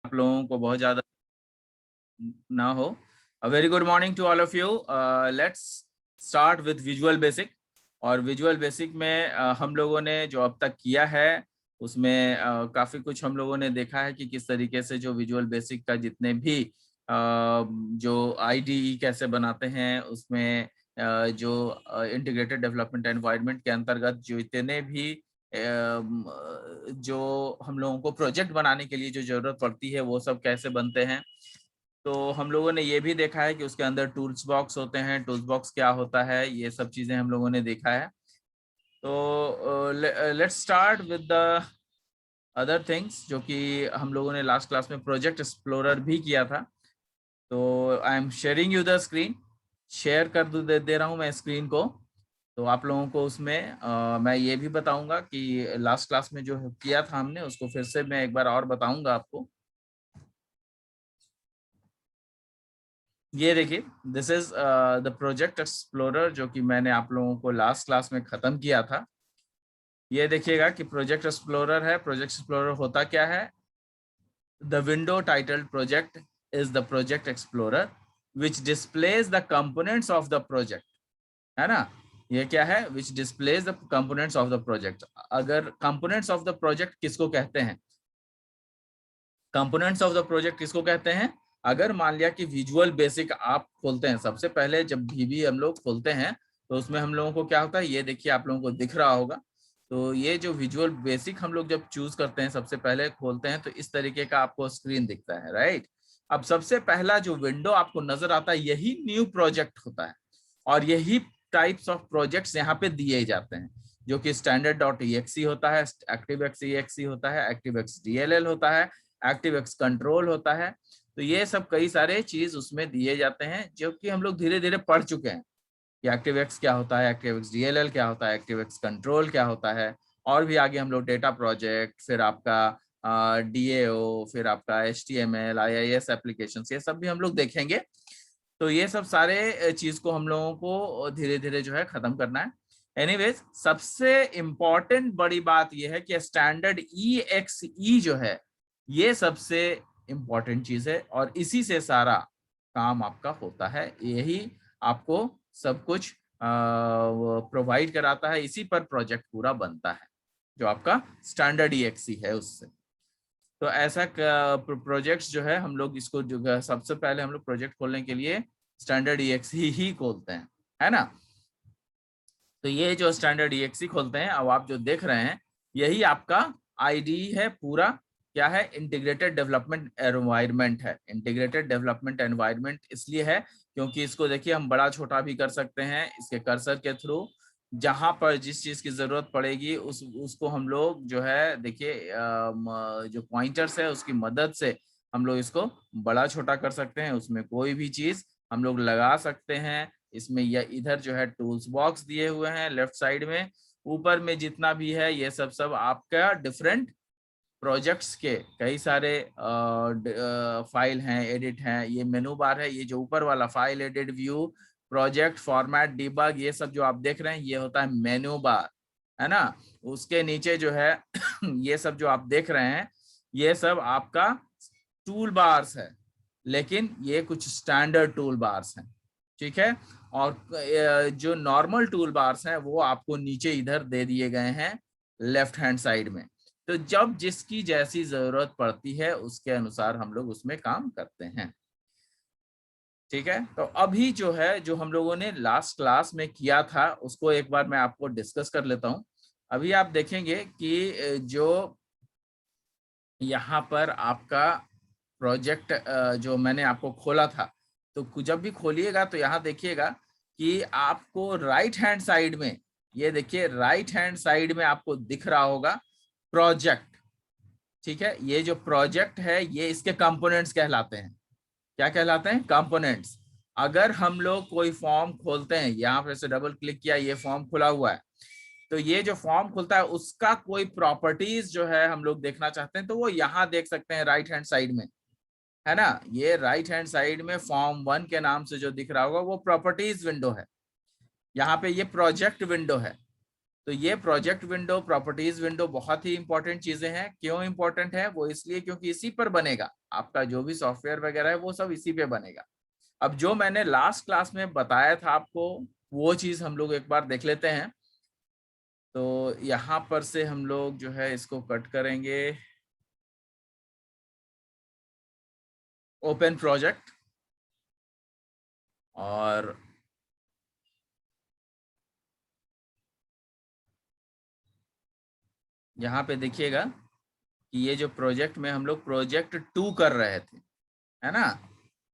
आप लोगों को बहुत ज्यादा ना हो। A very good morning to all of you. Let's start with visual basic. और विजुअल बेसिक में हम लोगों ने जो अब तक किया है उसमें काफी कुछ हम लोगों ने देखा है कि किस तरीके से जो विजुअल बेसिक का जितने भी जो आईडीई कैसे बनाते हैं, उसमें जो इंटीग्रेटेड डेवलपमेंट एनवायरनमेंट के अंतर्गत जो इतने भी जो हम लोगों को प्रोजेक्ट बनाने के लिए जो जरूरत पड़ती है वो सब कैसे बनते हैं। तो हम लोगों ने ये भी देखा है कि उसके अंदर टूल्स बॉक्स होते हैं, टूल्स बॉक्स क्या होता है, ये सब चीजें हम लोगों ने देखा है। तो let's start with the other things जो कि हम लोगों ने लास्ट क्लास में प्रोजेक्ट एक्सप्लोरर भी किया था। तो I am sharing you the screen, share कर दे रहा हूँ मैं स्क्रीन को। तो आप लोगों को उसमें मैं ये भी बताऊंगा कि लास्ट क्लास में जो किया था हमने उसको फिर से मैं एक बार और बताऊंगा आपको। ये देखिए, this is the project explorer जो कि मैंने आप लोगों को लास्ट क्लास में खत्म किया था। ये देखिएगा कि प्रोजेक्ट एक्सप्लोरर है। प्रोजेक्ट एक्सप्लोरर होता क्या है? The window titled project is the project explorer which displays the components of the project, है ना। ये क्या है? Which displays the components of the project. अगर कंपोनेंट्स ऑफ द प्रोजेक्ट किसको कहते हैं? कंपोनेंट्स ऑफ द प्रोजेक्ट किसको कहते हैं? अगर मान लिया कि विजुअल बेसिक आप खोलते हैं, सबसे पहले जब भी हम लोग खोलते हैं तो उसमें हम लोगों को क्या होता है, ये देखिए आप लोगों को दिख रहा होगा। तो ये जो विजुअल बेसिक हम लोग जब चूज करते हैं, सबसे पहले खोलते हैं तो इस तरीके का आपको स्क्रीन दिखता है, राइट। अब सबसे पहला जो विंडो आपको नजर आता है यही न्यू प्रोजेक्ट होता है, और यही टाइप्स ऑफ प्रोजेक्ट्स यहाँ पे दिए जाते हैं, जो कि स्टैंडर्ड डॉट EXE होता है, एक्टिव एक्स EXE होता है, एक्टिव एक्स DLL होता है, एक्टिव एक्स कंट्रोल होता है। तो ये सब कई सारे चीज उसमें दिए जाते हैं जो कि हम लोग धीरे धीरे पढ़ चुके हैं कि एक्टिव एक्स क्या होता है, एक्टिव एक्स DLL क्या होता है, एक्टिव एक्स कंट्रोल क्या होता है। और भी आगे हम लोग डेटा प्रोजेक्ट, फिर आपका DAO, फिर आपका HTML IIS एप्लीकेशन, ये सब भी हम लोग देखेंगे। तो ये सब सारे चीज को हम लोगों को धीरे धीरे जो है खत्म करना है। एनीवेज, सबसे इंपॉर्टेंट बड़ी बात यह है कि स्टैंडर्ड EXE जो है ये सबसे इंपॉर्टेंट चीज है, और इसी से सारा काम आपका होता है। यही आपको सब कुछ प्रोवाइड कराता है, इसी पर प्रोजेक्ट पूरा बनता है जो आपका स्टैंडर्ड EXE है उससे। तो ऐसा प्रोजेक्ट्स जो है हम लोग इसको जो सबसे पहले हम लोग प्रोजेक्ट खोलने के लिए स्टैंडर्ड EXE ही खोलते हैं, है ना। तो ये जो स्टैंडर्ड EXE खोलते हैं, अब आप जो देख रहे हैं यही आपका IDE है पूरा। क्या है? इंटीग्रेटेड डेवलपमेंट एनवायरनमेंट है। इंटीग्रेटेड डेवलपमेंट एनवायरनमेंट इसलिए है क्योंकि इसको देखिए हम बड़ा छोटा भी कर सकते हैं इसके कर्सर के थ्रू। जहां पर जिस चीज की जरूरत पड़ेगी उसको हम लोग जो है देखिए जो पॉइंटर्स है उसकी मदद से हम लोग इसको बड़ा छोटा कर सकते हैं। उसमें कोई भी चीज हम लोग लगा सकते हैं। इसमें या इधर जो है टूल्स बॉक्स दिए हुए हैं लेफ्ट साइड में, ऊपर में जितना भी है ये सब आपका डिफरेंट प्रोजेक्ट्स के कई सारे फाइल हैं, एडिट हैं। ये मेनू बार है, ये जो ऊपर वाला file, edit, view, project, format, debug, ये सब जो आप देख रहे हैं ये होता है मेनू बार, है ना। उसके नीचे जो है ये सब जो आप देख रहे हैं ये सब आपका टूल बार्स है, लेकिन ये कुछ स्टैंडर्ड टूल बार्स हैं, ठीक है। और जो नॉर्मल टूल बार्स हैं वो आपको नीचे इधर दे दिए गए हैं लेफ्ट हैंड साइड में। तो जब जिसकी जैसी जरूरत पड़ती है उसके अनुसार हम लोग उसमें काम करते हैं, ठीक है। तो अभी जो है जो हम लोगों ने लास्ट क्लास में किया था उसको एक बार मैं आपको डिस्कस कर लेता हूं। अभी आप देखेंगे कि जो यहाँ पर आपका प्रोजेक्ट जो मैंने आपको खोला था, तो जब भी खोलिएगा तो यहाँ देखिएगा कि आपको राइट हैंड साइड में, ये देखिए राइट हैंड साइड में आपको दिख रहा होगा प्रोजेक्ट, ठीक है। ये जो प्रोजेक्ट है ये इसके कंपोनेंट्स कहलाते हैं। क्या कहलाते हैं? कंपोनेंट्स। अगर हम लोग कोई फॉर्म खोलते हैं, यहाँ पे से डबल क्लिक किया, ये फॉर्म खुला हुआ है, तो ये जो फॉर्म खुलता है उसका कोई प्रॉपर्टीज जो है हम लोग देखना चाहते हैं तो वो यहाँ देख सकते हैं राइट हैंड साइड में, है ना। ये राइट हैंड साइड में फॉर्म 1 के नाम से जो दिख रहा होगा वो प्रॉपर्टीज विंडो है। यहाँ पे ये प्रोजेक्ट विंडो है। तो ये प्रोजेक्ट विंडो, प्रॉपर्टीज विंडो बहुत ही इंपॉर्टेंट चीजें हैं। क्यों इंपॉर्टेंट है? वो इसलिए क्योंकि इसी पर बनेगा आपका जो भी सॉफ्टवेयर वगैरह है, वो सब इसी पे बनेगा। अब जो मैंने लास्ट क्लास में बताया था आपको, वो चीज हम लोग एक बार देख लेते हैं। तो यहाँ पर से हम लोग जो है इसको कट करेंगे, ओपन प्रोजेक्ट, और यहाँ पे देखिएगा कि ये जो प्रोजेक्ट में हम लोग प्रोजेक्ट 2 कर रहे थे, है ना।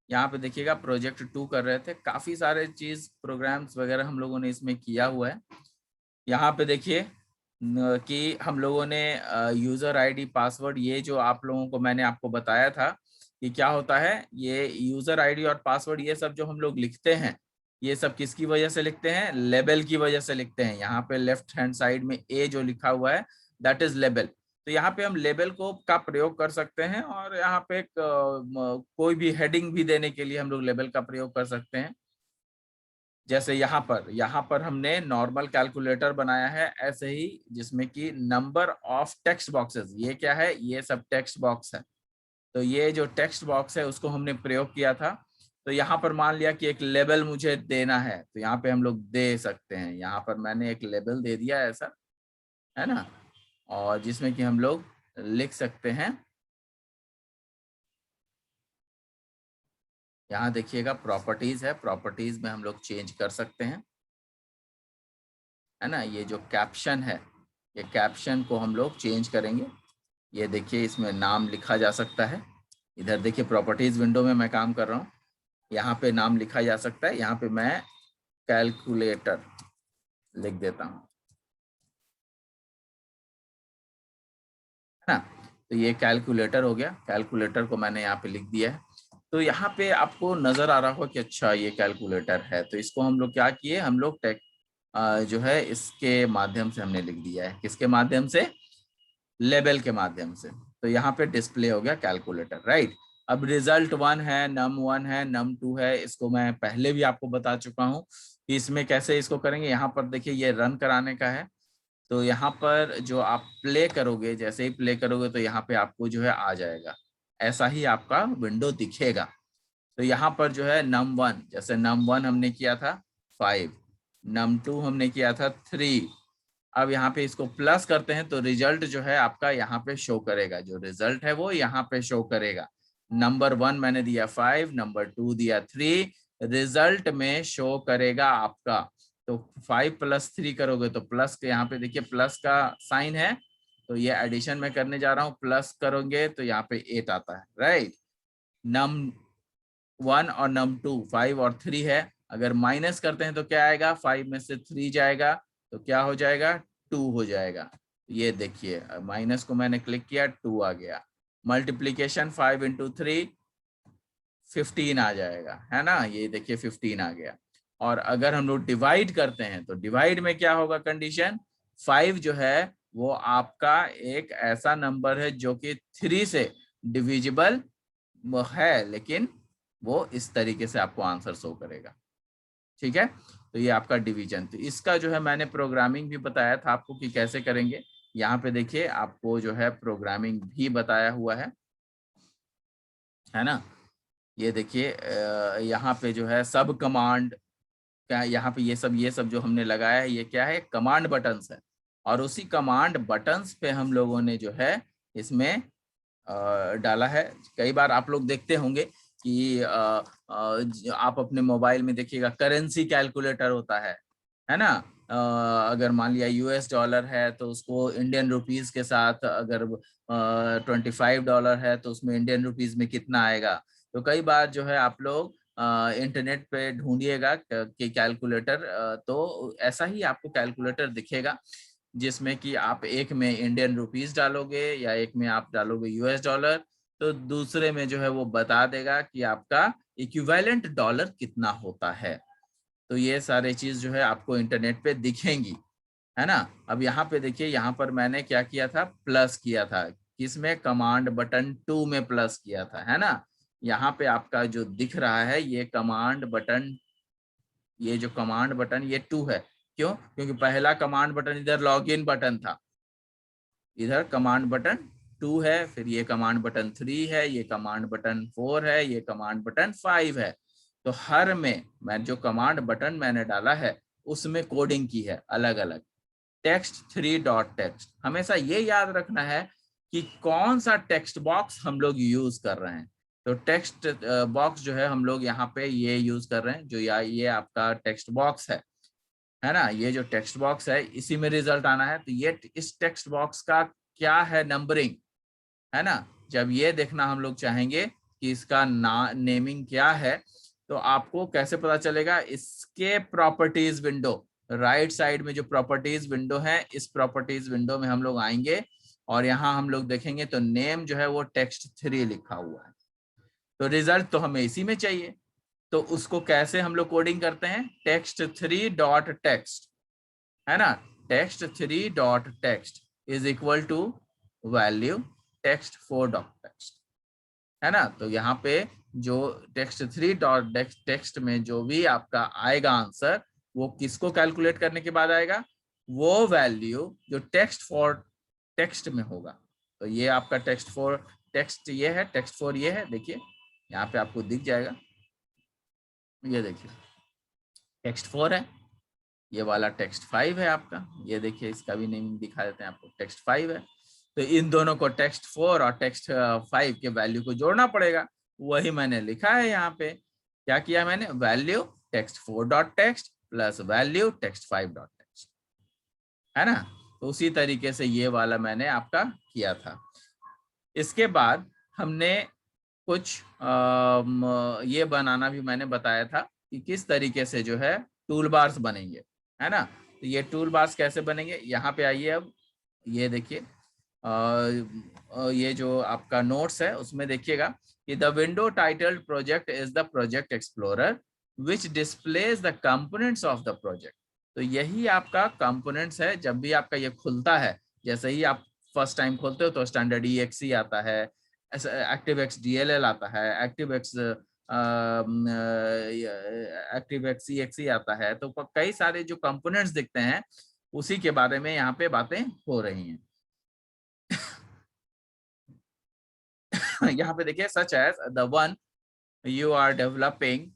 यहाँ पे देखिएगा प्रोजेक्ट 2 कर रहे थे, काफी सारे चीज प्रोग्राम्स वगैरह हम लोगों ने इसमें किया हुआ है। यहाँ पे देखिए कि हम लोगों ने यूजर आईडी, पासवर्ड, ये जो आप लोगों को मैंने आपको बताया था कि क्या होता है, ये यूजर आईडी और पासवर्ड ये सब जो हम लोग लिखते हैं, ये सब किसकी वजह से लिखते हैं? लेबल की वजह से लिखते हैं। यहाँ पे लेफ्ट हैंड साइड में ए जो लिखा हुआ है, दैट इज लेबल। तो यहाँ पे हम लेबल को का प्रयोग कर सकते हैं, और यहाँ पे कोई भी हेडिंग भी देने के लिए हम लोग लेबल का प्रयोग कर सकते हैं। जैसे यहाँ पर हमने नॉर्मल कैलकुलेटर बनाया है ऐसे ही, जिसमें कि नंबर ऑफ टेक्स्ट बॉक्सेस, ये क्या है? ये सब टेक्स्ट बॉक्स है। तो ये जो टेक्स्ट बॉक्स है उसको हमने प्रयोग किया था। तो यहाँ पर मान लिया कि एक लेबल मुझे देना है, तो यहाँ पे हम लोग दे सकते हैं। यहाँ पर मैंने एक लेबल दे दिया ऐसा, है ना, और जिसमें कि हम लोग लिख सकते हैं। यहाँ देखिएगा प्रॉपर्टीज है, प्रॉपर्टीज में हम लोग चेंज कर सकते हैं, है ना। ये जो कैप्शन है, ये कैप्शन को हम लोग चेंज करेंगे। ये देखिए इसमें नाम लिखा जा सकता है। इधर देखिए प्रॉपर्टीज विंडो में मैं काम कर रहा हूँ, यहाँ पे नाम लिखा जा सकता है। यहाँ पे मैं कैलकुलेटर लिख देता हूँ, है ना। तो ये कैलकुलेटर हो गया, कैलकुलेटर को मैंने यहाँ पे लिख दिया है। तो यहाँ पे आपको नजर आ रहा होगा कि अच्छा ये कैलकुलेटर है। तो इसको हम लोग क्या किए, हम लोग जो है इसके माध्यम से हमने लिख दिया है। किसके माध्यम से? लेबल के माध्यम से। तो यहाँ पे डिस्प्ले हो गया कैलकुलेटर, राइट। अब रिजल्ट 1 है, नम 1 है, नम 2 है, इसको मैं पहले भी आपको बता चुका हूँ कि इसमें कैसे इसको करेंगे। यहाँ पर देखिए ये रन कराने का है। तो यहाँ पर जो आप प्ले करोगे, जैसे ही प्ले करोगे तो यहाँ पे आपको जो है आ जाएगा, ऐसा ही आपका विंडो दिखेगा। तो यहाँ पर जो है नम 1, जैसे नम 1 हमने किया था 5, नम 2 हमने किया था 3। अब यहाँ पे इसको प्लस करते हैं तो रिजल्ट जो है आपका यहाँ पे शो करेगा, जो रिजल्ट है वो यहाँ पे शो करेगा। नंबर 1 मैंने दिया 5, नंबर 2 दिया 3, रिजल्ट में शो करेगा आपका। तो 5 + 3 करोगे तो प्लस के, यहाँ पे देखिए प्लस का साइन है, तो ये एडिशन में करने जा रहा हूँ। प्लस करोगे तो यहाँ पे 8 आता है, राइट। नम 1 और नम 2 5 और 3 है। अगर माइनस करते हैं तो क्या आएगा? 5 में से 3 जाएगा तो क्या हो जाएगा? 2 हो जाएगा। ये देखिए माइनस को मैंने क्लिक किया, 2 आ गया। मल्टीप्लीकेशन 5 × 3 15 आ जाएगा, है ना। ये देखिए 15 आ गया। और अगर हम लोग डिवाइड करते हैं तो डिवाइड में क्या होगा कंडीशन? 5 जो है वो आपका एक ऐसा नंबर है जो कि 3 से डिविजिबल है, लेकिन वो इस तरीके से आपको आंसर शो करेगा, ठीक है। तो ये आपका डिवीजन। तो इसका जो है मैंने प्रोग्रामिंग भी बताया था आपको कि कैसे करेंगे। यहाँ पे देखिए आपको जो है प्रोग्रामिंग भी बताया हुआ है ना। ये देखिए यहाँ पे जो है सब कमांड क्या, यहाँ पे ये सब जो हमने लगाया है ये क्या है? कमांड बटन्स है। और उसी कमांड बटन्स पे हम लोगों ने जो है इसमें डाला है। कई बार आप लोग देखते होंगे कि आप अपने मोबाइल में देखिएगा करेंसी कैलकुलेटर होता है ना। अगर मान लिया $US है तो उसको इंडियन रुपीज के साथ, अगर $25 है तो उसमें इंडियन रुपीज में कितना आएगा। तो कई बार जो है आप लोग इंटरनेट पे ढूंढिएगा कि कैलकुलेटर, तो ऐसा ही आपको कैलकुलेटर दिखेगा, जिसमें कि आप एक में इंडियन रुपीस डालोगे या एक में आप डालोगे $, तो दूसरे में जो है वो बता देगा कि आपका इक्विवेलेंट डॉलर कितना होता है। तो ये सारे चीज जो है आपको इंटरनेट पे दिखेंगी, है ना। अब यहाँ पे देखिए, यहाँ पर मैंने क्या किया था? प्लस किया था। किसमें? कमांड बटन 2 में प्लस किया था, है ना। यहाँ पे आपका जो दिख रहा है ये कमांड बटन, ये जो कमांड बटन ये 2 है। क्यों? क्योंकि पहला कमांड बटन इधर लॉगिन बटन था, इधर कमांड बटन 2 है, फिर ये कमांड बटन 3 है, ये कमांड बटन 4 है, ये कमांड बटन 5 है। तो हर में मैं जो कमांड बटन मैंने डाला है उसमें कोडिंग की है अलग अलग। टेक्स्ट 3 डॉट टेक्स्ट, हमेशा ये याद रखना है कि कौन सा टेक्स्ट बॉक्स हम लोग यूज कर रहे हैं। तो टेक्स्ट बॉक्स जो है हम लोग यहाँ पे ये यूज कर रहे हैं, जो ये आपका टेक्स्ट बॉक्स है ना, ये जो टेक्स्ट बॉक्स है इसी में रिजल्ट आना है। तो ये इस टेक्स्ट बॉक्स का क्या है नंबरिंग, है ना। जब ये देखना हम लोग चाहेंगे कि इसका नेमिंग क्या है, तो आपको कैसे पता चलेगा? इसके प्रॉपर्टीज विंडो, राइट साइड में जो प्रॉपर्टीज विंडो है, इस प्रॉपर्टीज विंडो में हम लोग आएंगे और यहाँ हम लोग देखेंगे तो नेम जो है वो टेक्स्ट 3 लिखा हुआ है। तो रिजल्ट तो हमें इसी में चाहिए, तो उसको कैसे हम लोग कोडिंग करते हैं? टेक्स्ट 3 डॉट टेक्स्ट, है ना, text 3 dot text is equal to value text 4 dot text, है ना। तो यहाँ पे जो टेक्स्ट 3 डॉट टेक्स्ट में जो भी आपका आएगा आंसर, वो किसको कैलकुलेट करने के बाद आएगा? वो वैल्यू जो टेक्स्ट 4 टेक्स्ट में होगा। तो ये आपका टेक्स्ट 4 टेक्स्ट ये है, टेक्स्ट 4 ये है, देखिए यहाँ पे आपको दिख जाएगा, ये देखिए टेक्स्ट 4 है, ये वाला टेक्स्ट 5 है आपका, ये देखिए इसका भी नेम दिखा देते हैं आपको, टेक्स्ट 5 है। तो इन दोनों को टेक्स्ट 4 और टेक्स्ट 5 के वैल्यू को जोड़ना पड़ेगा, वही मैंने लिखा है यहाँ पे। क्या किया मैंने? Value text 4 dot text plus value text 5 dot text, है ना। तो उसी तरीके से ये वाला मैंने आपका किया था। इसके बाद हमने कुछ ये बनाना भी मैंने बताया था कि किस तरीके से जो है टूल बार्स बनेंगे, है ना। तो ये टूल बार्स कैसे बनेंगे, यहाँ पे आइए। अब ये देखिए ये जो आपका नोट्स है उसमें देखिएगा कि the window titled project is the project explorer which displays the components of the project. तो यही आपका कंपोनेंट्स है। जब भी आपका ये खुलता है, जैसे ही आप फर्स्ट टाइम खोलते हो तो स्टैंडर्ड EXE आता है, ActiveX DLL आता है, ActiveX EXE आता है। तो कई सारे जो कंपोनेंट्स दिखते हैं उसी के बारे में यहाँ पे बातें हो रही हैं। यहाँ पे देखिए, such as the one you are developing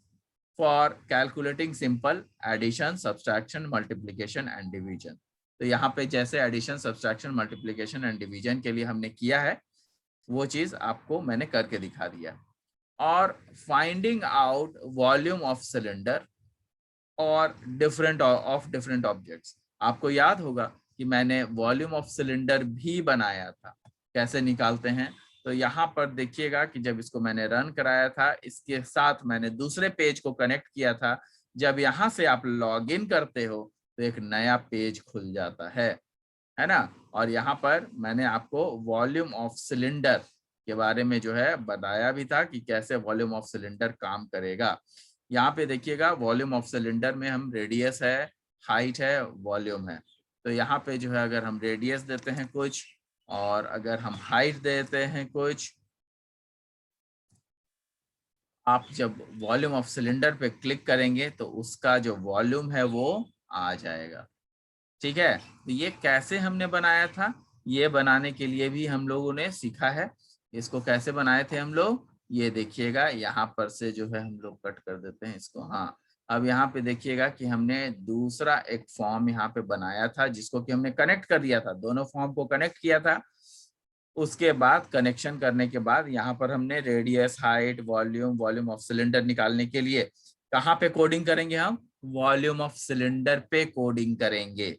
for calculating simple addition, subtraction, multiplication and division. तो यहाँ पे जैसे addition, subtraction, multiplication and division के लिए हमने किया है, वो चीज आपको मैंने करके दिखा दिया। और finding out volume of cylinder और डिफरेंट ऑब्जेक्ट्स। आपको याद होगा कि मैंने वॉल्यूम ऑफ सिलेंडर भी बनाया था, कैसे निकालते हैं? तो यहाँ पर देखिएगा कि जब इसको मैंने रन कराया था, इसके साथ मैंने दूसरे पेज को कनेक्ट किया था। जब यहाँ से आप लॉग इन करते हो तो एक नया पेज खुल जाता है ना। और यहाँ पर मैंने आपको वॉल्यूम ऑफ सिलेंडर के बारे में जो है बताया भी था कि कैसे वॉल्यूम ऑफ सिलेंडर काम करेगा। यहाँ पे देखिएगा वॉल्यूम ऑफ सिलेंडर में हम रेडियस है, हाइट है, वॉल्यूम है। तो यहाँ पे जो है अगर हम रेडियस देते हैं कुछ और अगर हम हाइट देते हैं कुछ, आप जब वॉल्यूम ऑफ सिलेंडर पे क्लिक करेंगे तो उसका जो वॉल्यूम है वो आ जाएगा। ठीक है, तो ये कैसे हमने बनाया था, ये बनाने के लिए भी हम लोगों ने सीखा है। इसको कैसे बनाए थे हम लोग, ये देखिएगा यहाँ पर से जो है हम लोग कट कर देते हैं इसको। हाँ, अब यहाँ पे देखिएगा कि हमने दूसरा एक फॉर्म यहाँ पे बनाया था जिसको कि हमने कनेक्ट कर दिया था, दोनों फॉर्म को कनेक्ट किया था। उसके बाद कनेक्शन करने के बाद यहाँ पर हमने radius, height, volume, volume of cylinder निकालने के लिए कहाँ पे कोडिंग करेंगे? हम वॉल्यूम ऑफ सिलेंडर पे कोडिंग करेंगे।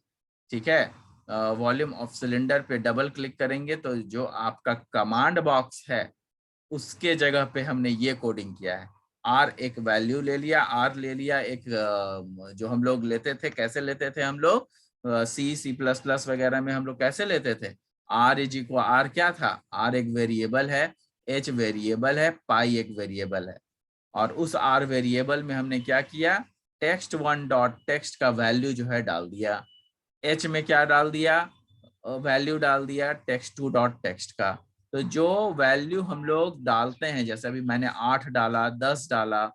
ठीक है, वॉल्यूम ऑफ सिलेंडर पे डबल क्लिक करेंगे तो जो आपका कमांड बॉक्स है उसके जगह पे हमने ये कोडिंग किया है। आर एक वैल्यू ले लिया, आर ले लिया एक जो हम लोग लेते थे, कैसे लेते थे हम लोग C++ वगैरह में हम लोग कैसे लेते थे? आर इज इक्वल, आर क्या था? आर एक वेरिएबल है, एच वेरिएबल है, पाई एक वेरिएबल है। और उस आर वेरिएबल में हमने क्या किया? टेक्स्ट 1 डॉट टेक्स्ट का वैल्यू जो है डाल दिया। एच में क्या डाल दिया? वैल्यू डाल दिया टेक्स्ट 2 डॉट टेक्स्ट का। तो जो वैल्यू हम लोग डालते हैं, जैसे अभी मैंने 8 डाला, 10 डाला,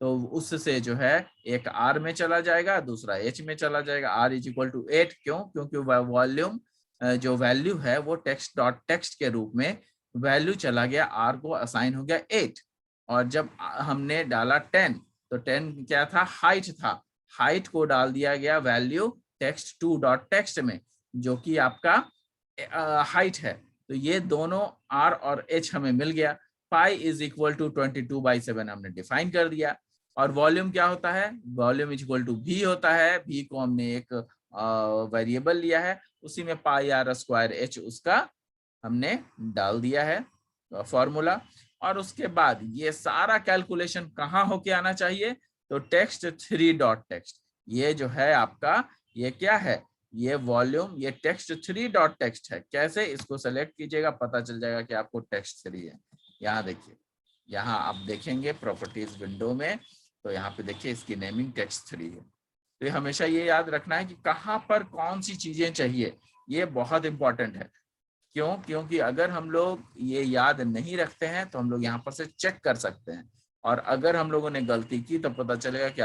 तो उससे जो है एक R में चला जाएगा, दूसरा H में चला जाएगा। R इज इक्वल टू 8, क्यों? क्योंकि वॉल्यूम जो वैल्यू है वो टेक्स्ट डॉट टेक्स्ट के रूप में वैल्यू चला गया, R को असाइन हो गया 8। और जब हमने डाला 10, तो 10 क्या था? हाइट था। हाइट को डाल दिया गया value text to dot text में, जो कि आपका हाइट है। तो ये दोनों R और H हमें मिल गया। पाई इज इक्वल टू 22/7 हमने डिफाइन कर दिया। और वॉल्यूम क्या होता है? Volume is equal to V होता है। V को हमने एक वेरिएबल लिया है, उसी में पाई R स्क्वायर H उसका हमने डाल दिया है फॉर्मूला। और उसके बाद ये सारा कैलकुलेशन कहाँ होके आना चाहिए? तो टेक्स्ट 3 डॉट टेक्स्ट, ये जो है आपका, ये क्या है? ये वॉल्यूम, ये टेक्स्ट 3 डॉट टेक्स्ट है। कैसे? इसको सेलेक्ट कीजिएगा, पता चल जाएगा कि आपको टेक्स्ट 3 है। यहाँ देखिए, यहाँ आप देखेंगे प्रॉपर्टीज विंडो में, तो यहाँ पे देखिए इसकी नेमिंग टेक्स्ट 3 है। तो हमेशा ये याद रखना है कि कहाँ पर कौन सी चीजें चाहिए, ये बहुत इंपॉर्टेंट है। क्यों? क्योंकि अगर हम लोग ये याद नहीं रखते हैं तो हम लोग यहाँ पर से चेक कर सकते हैं, और अगर हम लोगों ने गलती की तो पता चलेगा कि